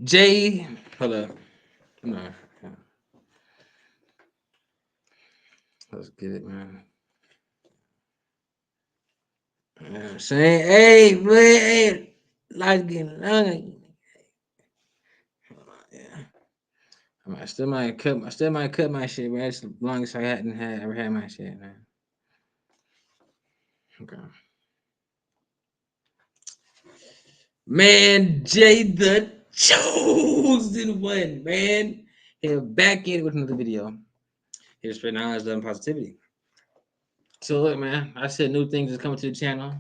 Jay, hold up. No, let's get it, man. You know what I'm saying, hey, man, hey, life's getting longer. Yeah, I still might cut my shit, man. It's the longest I hadn't had ever had my shit, man. Okay, man, Jay the chosen one, man. Here back in with another video. Here to spread knowledge, love, and positivity. So look, man, I said new things is coming to the channel,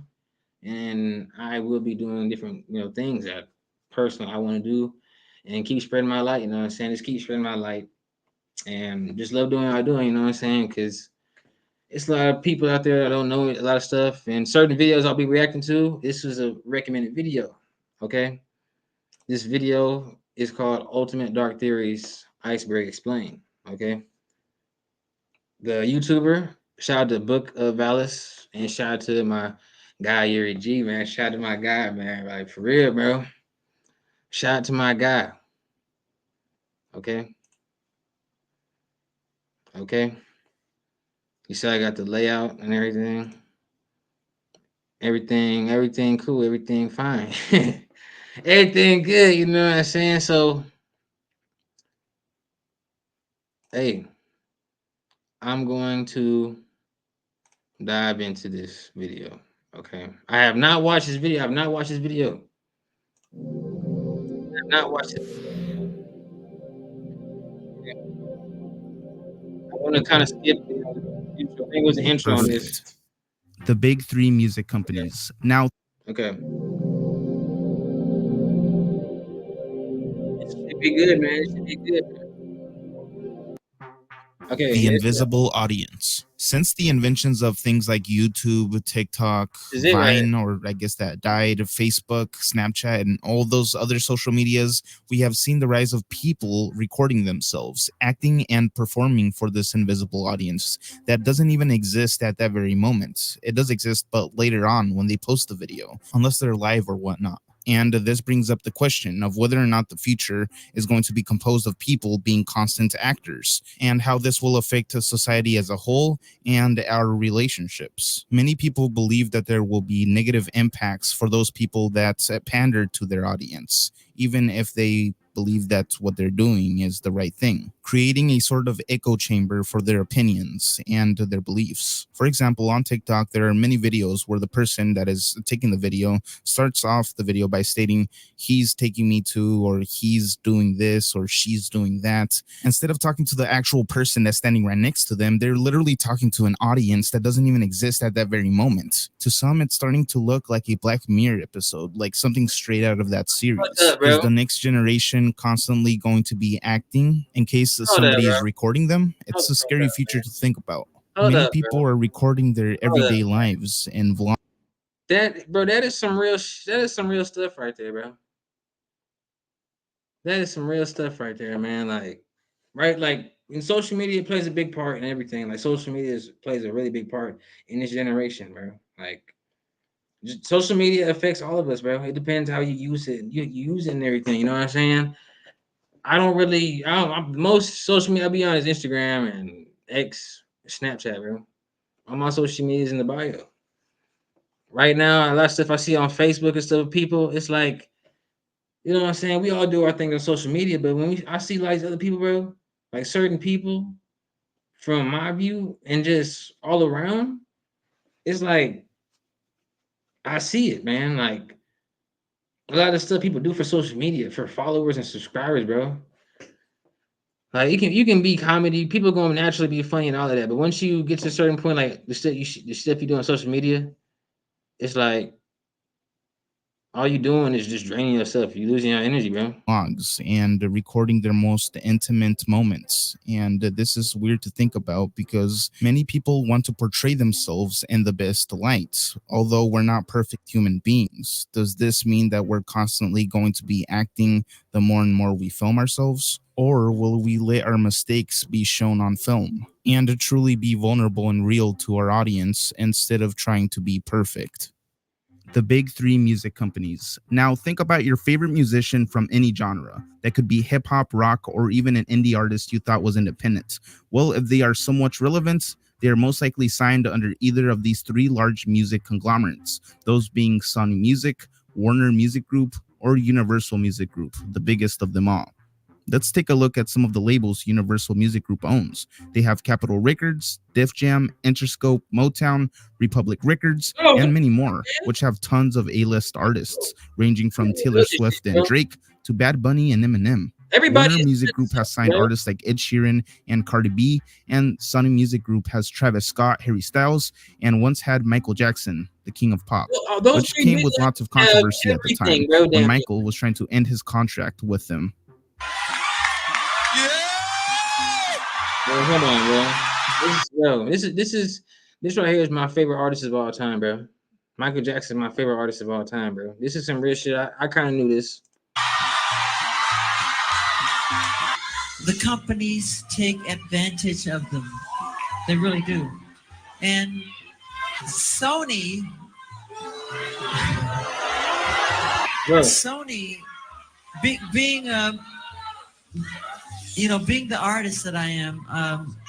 and I will be doing different, things that personal I want to do, and keep spreading my light. You know what I'm saying? Just keep spreading my light, and just love doing what I'm doing. You know what I'm saying? Because it's a lot of people out there that don't know a lot of stuff, and certain videos I'll be reacting to. This was a recommended video. Okay, this video is called Ultimate Dark Theories Iceberg Explained. Okay, the YouTuber, shout out to Book of Valis, and shout out to my guy Yuri G, man. Shout out to my guy, man. Like for real, bro. Shout out to my guy. Okay. Okay. You said I got the layout and everything. Everything cool, everything fine. Everything good, you know what I'm saying? So, hey, I'm going to dive into this video. Okay. I have not watched this video. I have not watched this video. I have not watched it. I want to kind of skip the intro. I think it was the intro on this. Perfect. The big three music companies. Now, Okay. It should be good, man. It should be good. Okay, the here invisible audience. Since the inventions of things like YouTube, TikTok, this is it right Vine, or I guess that died, Facebook, Snapchat, and all those other social medias, we have seen the rise of people recording themselves, acting and performing for this invisible audience that doesn't even exist at that very moment. It does exist, but later on when they post the video, unless they're live or whatnot. And this brings up the question of whether or not the future is going to be composed of people being constant actors, and how this will affect society as a whole and our relationships. Many people believe that there will be negative impacts for those people that pander to their audience, even if they believe that what they're doing is the right thing, creating a sort of echo chamber for their opinions and their beliefs. For example, on TikTok, there are many videos where the person that is taking the video starts off the video by stating, he's taking me to, or he's doing this, or she's doing that. Instead of talking to the actual person that's standing right next to them, they're literally talking to an audience that doesn't even exist at that very moment. To some, it's starting to look like a Black Mirror episode, like something straight out of that What's series. up, Is bro? the next generation constantly going to be acting in case Hold up, somebody bro. is recording them? Hold It's the a fuck scary up, future man. to think about. Hold Many up, people bro. are recording their Hold up. everyday lives in vlogs. That is some real. That is some real stuff right there, bro. That is some real stuff right there, man. Like, right, like in social media plays a big part in everything. Like, social media plays a really big part in this generation, bro. Like, social media affects all of us, bro. It depends how you use it. You use it and everything. You know what I'm saying? I don't. Most social media. I'll be honest, Instagram and X, Snapchat, bro. All my social media is in the bio. Right now, a lot of stuff I see on Facebook and stuff with people, it's like, you know what I'm saying? We all do our thing on social media, but I see like other people, bro, like certain people from my view and just all around, it's like I see it, man. Like a lot of stuff people do for social media for followers and subscribers, bro. Like you can be comedy, people gonna naturally be funny and all of that, but once you get to a certain point, like the stuff you do on social media, it's like all you doing is just draining yourself. You losing your energy, bro. And recording their most intimate moments. And this is weird to think about because many people want to portray themselves in the best light. Although we're not perfect human beings, does this mean that we're constantly going to be acting the more and more we film ourselves? Or will we let our mistakes be shown on film and to truly be vulnerable and real to our audience instead of trying to be perfect? The big three music companies. Now, think about your favorite musician from any genre. That could be hip hop, rock, or even an indie artist you thought was independent. Well, if they are somewhat relevant, they are most likely signed under either of these three large music conglomerates, those being Sony Music, Warner Music Group, or Universal Music Group, the biggest of them all. Let's take a look at some of the labels Universal Music Group owns. They have Capitol Records, Def Jam, Interscope, Motown, Republic Records, Oh, and many more, which have tons of A-list artists, ranging from Taylor love this shit, Swift and bro. Drake to Bad Bunny and Eminem. Everybody Warner is Music good Group has stuff, signed bro. artists like Ed Sheeran and Cardi B, and Sony Music Group has Travis Scott, Harry Styles, and once had Michael Jackson, the king of pop, Those which three came music with lots of have controversy at the time everything, bro. when Damn. Michael was trying to end his contract with them. Bro, hold on, bro. This right here is my favorite artist of all time, bro. Michael Jackson is my favorite artist of all time, bro. This is some real shit. I kind of knew this. The companies take advantage of them. They really do. And Sony, Bro, Sony, being being the artist that I am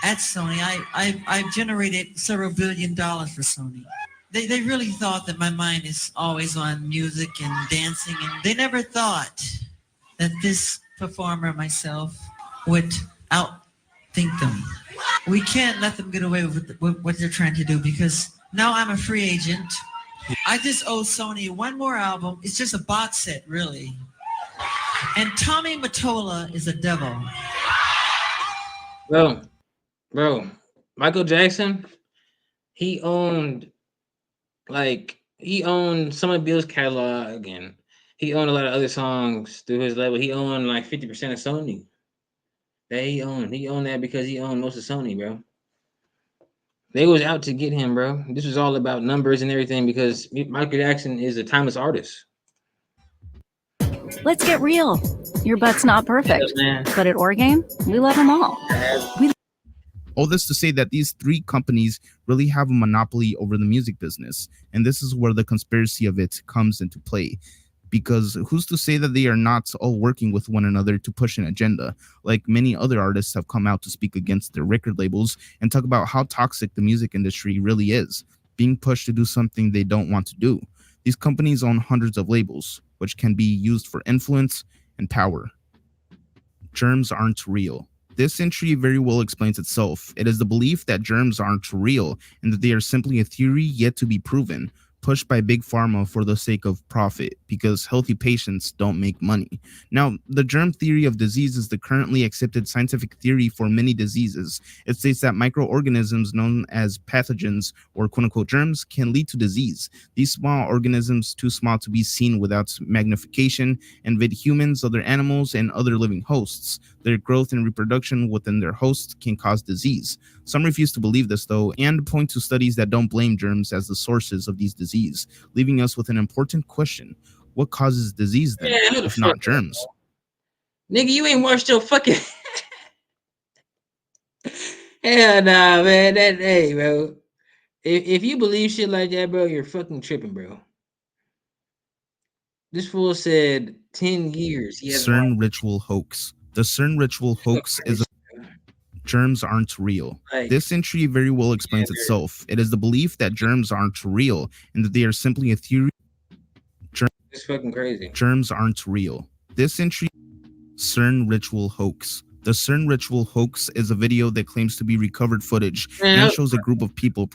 at Sony, I've generated several $billions for Sony. They really thought that my mind is always on music and dancing, and they never thought that this performer myself would outthink them. We can't let them get away with what they're trying to do, because now I'm a free agent. I just owe Sony one more album. It's just a box set, really. And Tommy Mottola is a devil. bro, bro. Michael Jackson, he owned he owned some of Bill's catalog again. He owned a lot of other songs through his label. He owned like 50% of Sony. That he owned. He owned that because he owned most of Sony, bro. They was out to get him, bro. This was all about numbers and everything because Michael Jackson is a timeless artist. Let's get real. Your butt's not perfect, Man. but at Orgame, we love them all. All this to say that these three companies really have a monopoly over the music business, and this is where the conspiracy of it comes into play. Because who's to say that they are not all working with one another to push an agenda? Like many other artists have come out to speak against their record labels and talk about how toxic the music industry really is, being pushed to do something they don't want to do. These companies own hundreds of labels, which can be used for influence and power. Germs aren't real. This entry very well explains itself. It is the belief that germs aren't real and that they are simply a theory yet to be proven, pushed by big pharma for the sake of profit, because healthy patients don't make money. Now, the germ theory of disease is the currently accepted scientific theory for many diseases. It states that microorganisms known as pathogens or quote-unquote germs can lead to disease. These small organisms, too small to be seen without magnification, invade humans, other animals, and other living hosts. Their growth and reproduction within their hosts can cause disease. Some refuse to believe this, though, and point to studies that don't blame germs as the sources of these disease, leaving us with an important question. What causes disease then, if not germs? Nigga, you ain't washed your fucking... Hell nah, man. Hey, bro. If you believe shit like that, bro, you're fucking tripping, bro. This fool said 10 years. He hasn't CERN ritual hoax. The CERN ritual hoax is germs aren't real. This entry very well explains itself. It is the belief that germs aren't real and that they are simply a theory. It's fucking crazy. Germs aren't real. This entry CERN ritual hoax. The CERN ritual hoax is a video that claims to be recovered footage and shows a group of people.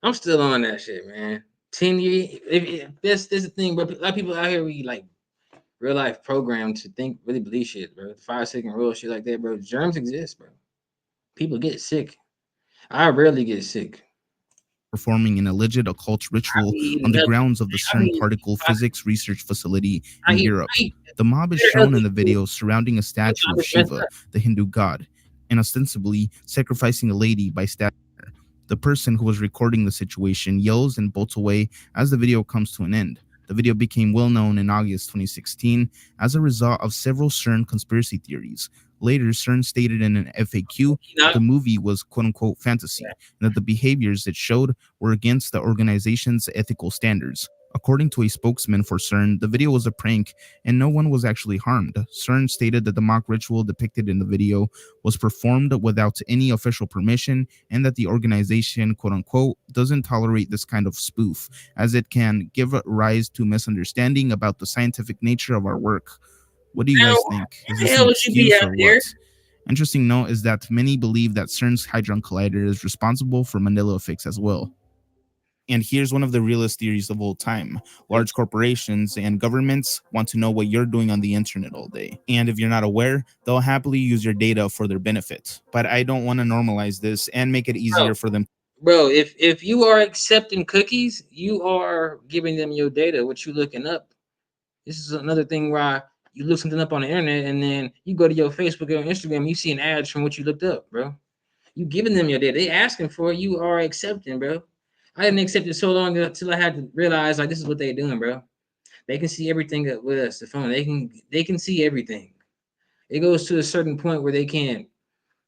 I'm still on that shit, man. 10 years. If this is the thing, bro. A lot of people out here we like real life programmed to think, really believe shit, bro. 5-second rule, shit like that, bro. Germs exist, bro. People get sick. I rarely get sick. Performing an alleged occult ritual on the grounds of the CERN particle physics research facility in Europe. The mob is shown in the video surrounding a statue of Shiva, the Hindu god, and ostensibly sacrificing a lady by stabbing her. The person who was recording the situation yells and bolts away as the video comes to an end. The video became well known in August 2016 as a result of several CERN conspiracy theories. Later, CERN stated in an FAQ that the movie was quote-unquote fantasy, and that the behaviors it showed were against the organization's ethical standards. According to a spokesman for CERN, the video was a prank and no one was actually harmed. CERN stated that the mock ritual depicted in the video was performed without any official permission and that the organization, quote unquote, doesn't tolerate this kind of spoof, as it can give rise to misunderstanding about the scientific nature of our work. What do you guys think? Is Why the this hell an would you be excuse out or there? what? Interesting note is that many believe that CERN's Hadron Collider is responsible for Mandela effects as well. And here's one of the realest theories of all time. Large corporations and governments want to know what you're doing on the internet all day. And if you're not aware, they'll happily use your data for their benefit. But I don't want to normalize this and make it easier for them. Bro, if you are accepting cookies, you are giving them your data, what you looking up. This is another thing why you look something up on the internet and then you go to your Facebook or Instagram, you see an ad from what you looked up, bro. You giving them your data. They asking for it, you are accepting, bro. I didn't accept it so long until I had to realize like this is what they're doing, bro. They can see everything with us, the phone. They can see everything. It goes to a certain point where they can't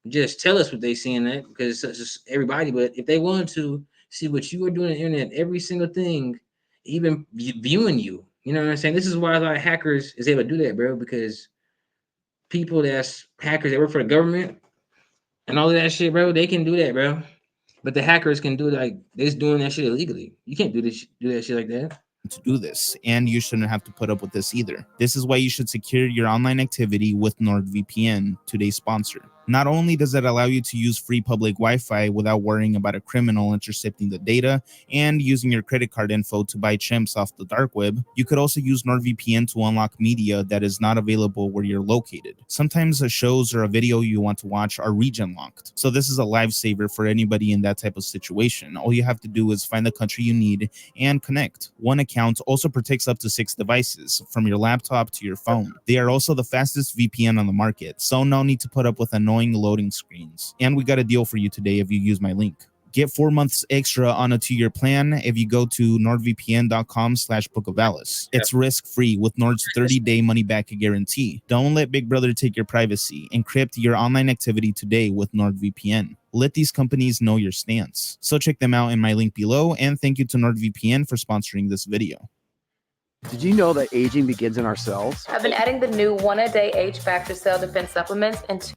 just tell us what they seeing that because it's just everybody. But if they want to see what you are doing on the internet, every single thing, even viewing you, you know what I'm saying? This is why a lot of hackers is able to do that, bro, because people that's hackers that work for the government and all of that shit, bro, they can do that, bro. But the hackers can do like they're just doing that shit illegally. You can't do that shit like that. To do this, and you shouldn't have to put up with this either. This is why you should secure your online activity with NordVPN, today's sponsor. Not only does it allow you to use free public Wi-Fi without worrying about a criminal intercepting the data and using your credit card info to buy chimps off the dark web, you could also use NordVPN to unlock media that is not available where you're located. Sometimes the shows or a video you want to watch are region locked, so this is a lifesaver for anybody in that type of situation. All you have to do is find the country you need and connect. One account also protects up to 6 devices, from your laptop to your phone. They are also the fastest VPN on the market, so no need to put up with annoying loading screens. And we got a deal for you today if you use my link. Get 4 months extra on a 2-year plan if you go to nordvpn.com/bookofalice. It's risk-free with Nord's 30-day money-back guarantee. Don't let Big Brother take your privacy. Encrypt your online activity today with NordVPN. Let these companies know your stance. So check them out in my link below, and thank you to NordVPN for sponsoring this video. Did you know that aging begins in our cells? I've been adding the new 1-a-day Age Factor Cell Defense supplements and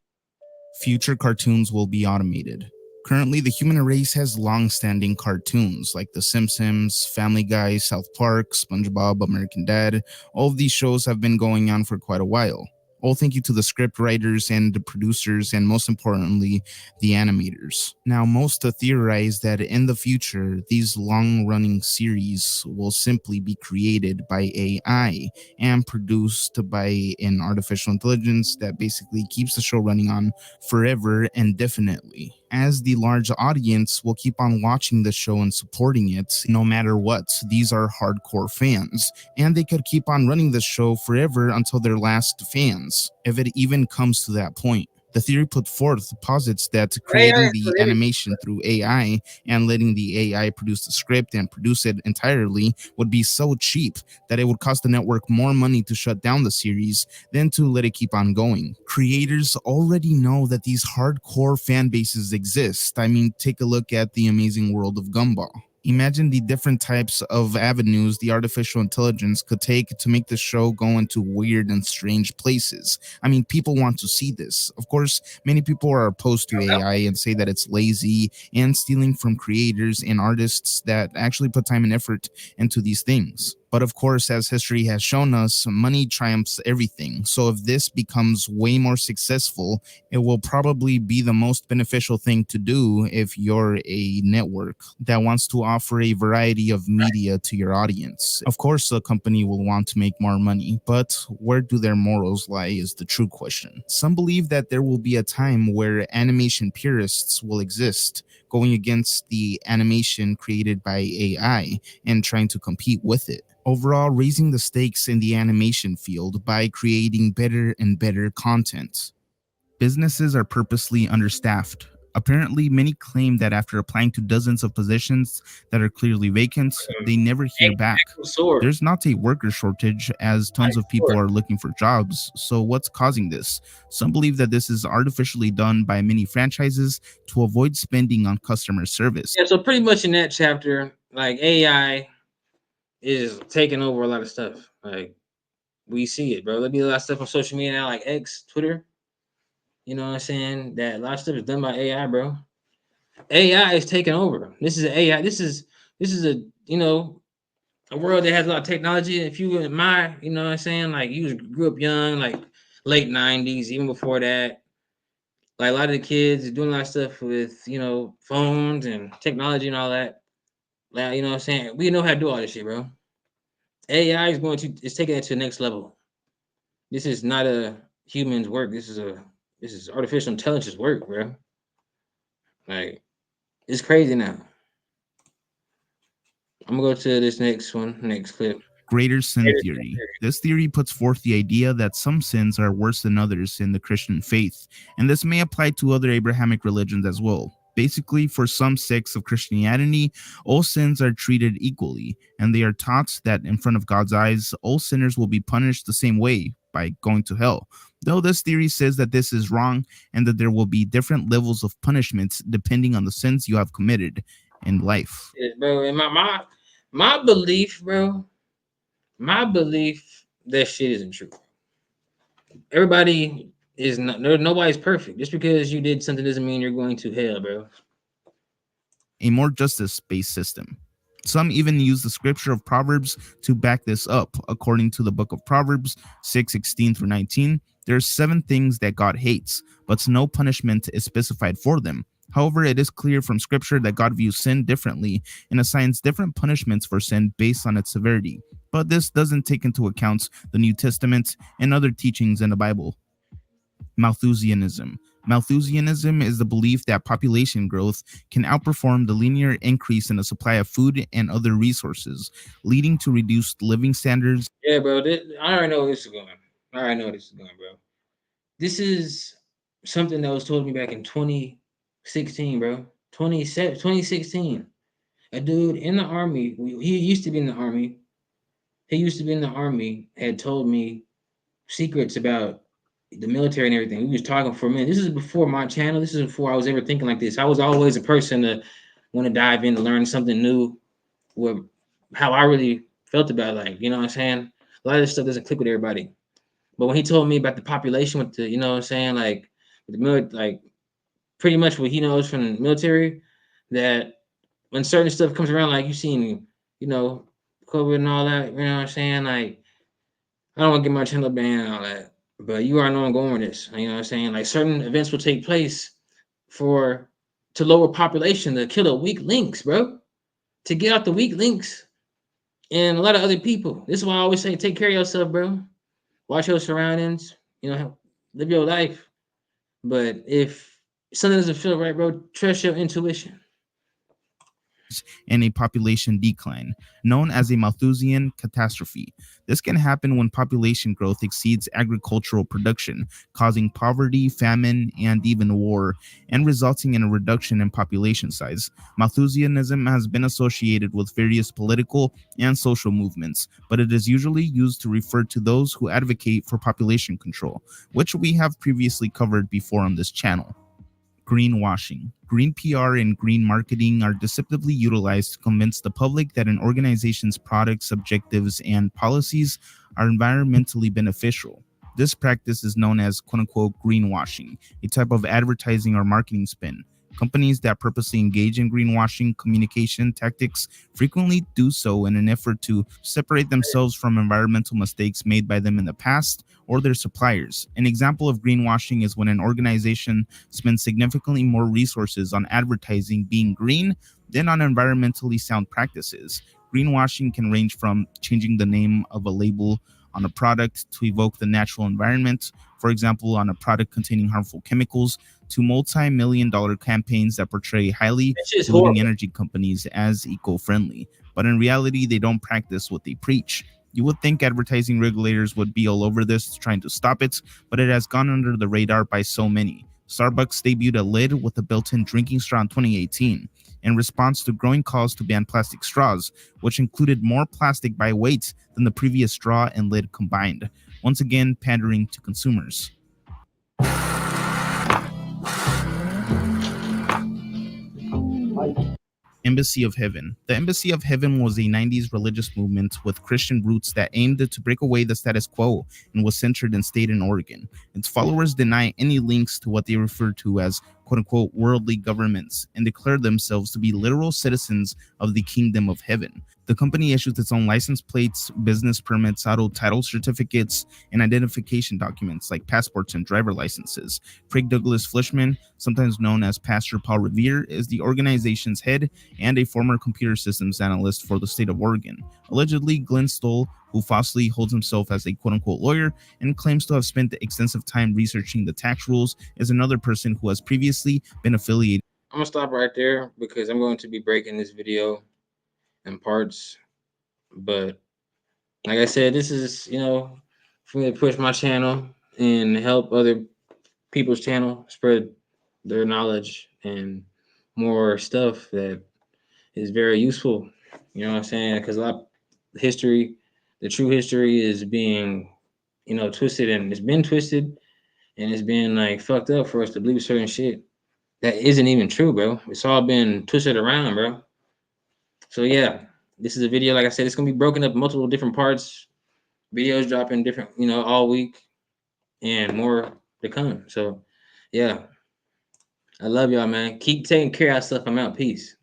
Future cartoons will be automated. Currently, the human race has long-standing cartoons like The Simpsons, Family Guy, South Park, SpongeBob, American Dad. All of these shows have been going on for quite a while. All thank you to the script writers and the producers, and most importantly, the animators. Now, most theorize that in the future, these long-running series will simply be created by AI and produced by an artificial intelligence that basically keeps the show running on forever indefinitely, as the large audience will keep on watching the show and supporting it no matter what. These are hardcore fans, and they could keep on running the show forever until their last fans, if it even comes to that point. The theory put forth posits that creating the animation through AI and letting the AI produce the script and produce it entirely would be so cheap that it would cost the network more money to shut down the series than to let it keep on going. Creators already know that these hardcore fan bases exist. I mean, take a look at The Amazing World of Gumball. Imagine the different types of avenues the artificial intelligence could take to make the show go into weird and strange places. I mean, people want to see this. Of course, many people are opposed to AI and say that it's lazy and stealing from creators and artists that actually put time and effort into these things. But of course, as history has shown us, money triumphs everything. So if this becomes way more successful, it will probably be the most beneficial thing to do if you're a network that wants to offer a variety of media to your audience. Of course, the company will want to make more money, but where do their morals lie is the true question. Some believe that there will be a time where animation purists will exist, going against the animation created by AI and trying to compete with it. Overall, raising the stakes in the animation field by creating better and better content. Businesses are purposely understaffed. Apparently, many claim that after applying to dozens of positions that are clearly vacant, they never hear back. There's not a worker shortage, as tons of people are looking for jobs. So what's causing this? Some believe that this is artificially done by many franchises to avoid spending on customer service. Yeah, so pretty much in that chapter, like AI is taking over a lot of stuff. Like we see it, bro. There be a lot of stuff on social media now, like X, Twitter. You know what I'm saying? That a lot of stuff is done by AI, bro. AI is taking over. This is AI. This is a a world that has a lot of technology. If you in my, you know what I'm saying, like you grew up young, like late '90s, even before that, like a lot of the kids are doing a lot of stuff with phones and technology and all that. Like, you know what I'm saying? We know how to do all this shit, bro. AI is taking it to the next level. This is not a human's work. This is artificial intelligence work, bro. Like it's crazy now. I'm gonna go to this next clip. Greater sin theory. This theory puts forth the idea that some sins are worse than others in the Christian faith, and this may apply to other Abrahamic religions as well. Basically, for some sects of Christianity, all sins are treated equally, and they are taught that in front of God's eyes, all sinners will be punished the same way by going to hell. Though this theory says that this is wrong and that there will be different levels of punishments depending on the sins you have committed in life. Yeah, bro, and my belief, bro, my belief that shit isn't true. Everybody is not. Nobody's perfect. Just because you did something doesn't mean you're going to hell, bro. A more justice-based system. Some even use the scripture of Proverbs to back this up. According to the book of Proverbs 6:16 through 19, there are 7 things that God hates, but no punishment is specified for them. However, it is clear from scripture that God views sin differently and assigns different punishments for sin based on its severity. But this doesn't take into account the New Testament and other teachings in the Bible. Malthusianism. Malthusianism is the belief that population growth can outperform the linear increase in the supply of food and other resources, leading to reduced living standards. Yeah, bro. I already know where this is going. I already know where this is going, bro. This is something that was told me back in 2016, bro. 2016. A dude in the army. He used to be in the army. He used to be in the army. Had told me secrets about the military and everything. We was talking for a minute. This is before my channel. This is before I was ever thinking like this. I was always a person to want to dive in to learn something new. With how I really felt about it. Like, you know what I'm saying? A lot of this stuff doesn't click with everybody. But when he told me about the population with the, you know what I'm saying, like the military, like pretty much what he knows from the military, that when certain stuff comes around, like you seen, you know, COVID and all that, you know what I'm saying? Like, I don't want to get my channel banned and all that, but you already know I'm going with this. You know what I'm saying? Like certain events will take place for to lower population to kill the weak links, bro. To get out the weak links and a lot of other people. This is why I always say take care of yourself, bro. Watch your surroundings, live your life. But if something doesn't feel right, bro, trust your intuition. And a population decline, known as a Malthusian catastrophe. This can happen when population growth exceeds agricultural production, causing poverty, famine, and even war, and resulting in a reduction in population size. Malthusianism has been associated with various political and social movements, but it is usually used to refer to those who advocate for population control, which we have previously covered before on this channel. Greenwashing. Green PR and green marketing are deceptively utilized to convince the public that an organization's products, objectives, and policies are environmentally beneficial. This practice is known as quote-unquote greenwashing, a type of advertising or marketing spin. Companies that purposely engage in greenwashing communication tactics frequently do so in an effort to separate themselves from environmental mistakes made by them in the past or their suppliers. An example of greenwashing is when an organization spends significantly more resources on advertising being green than on environmentally sound practices. Greenwashing can range from changing the name of a label on a product to evoke the natural environment, for example, on a product containing harmful chemicals, to multi-million-dollar campaigns that portray highly polluting energy companies as eco-friendly. But in reality, they don't practice what they preach. You would think advertising regulators would be all over this, trying to stop it, but it has gone under the radar by so many. Starbucks debuted a lid with a built-in drinking straw in 2018 in response to growing calls to ban plastic straws, which included more plastic by weight than the previous straw and lid combined, once again pandering to consumers. Embassy of Heaven. The Embassy of Heaven was a 90s religious movement with Christian roots that aimed to break away the status quo and was centered and stayed in Oregon. Its followers deny any links to what they refer to as quote-unquote worldly governments and declare themselves to be literal citizens of the kingdom of heaven. The company issues its own license plates, business permits, auto title certificates, and identification documents like passports and driver licenses. Craig Douglas Flishman, sometimes known as Pastor Paul Revere, is the organization's head and a former computer systems analyst for the state of Oregon. Allegedly, Glenn Stoll, who falsely holds himself as a quote-unquote lawyer and claims to have spent extensive time researching the tax rules, is another person who has previously been affiliated. I'm gonna stop right there because I'm going to be breaking this video in parts. But like I said, this is, for me to push my channel and help other people's channel spread their knowledge and more stuff that is very useful. You know what I'm saying? Because a lot of history, the true history is being, twisted, and it's been twisted and it's been like fucked up for us to believe certain shit that isn't even true, bro. It's all been twisted around, bro. So yeah, this is a video. Like I said, it's gonna be broken up in multiple different parts. Videos dropping different, all week, and more to come. So yeah, I love y'all, man. Keep taking care of yourself. I'm out. Peace.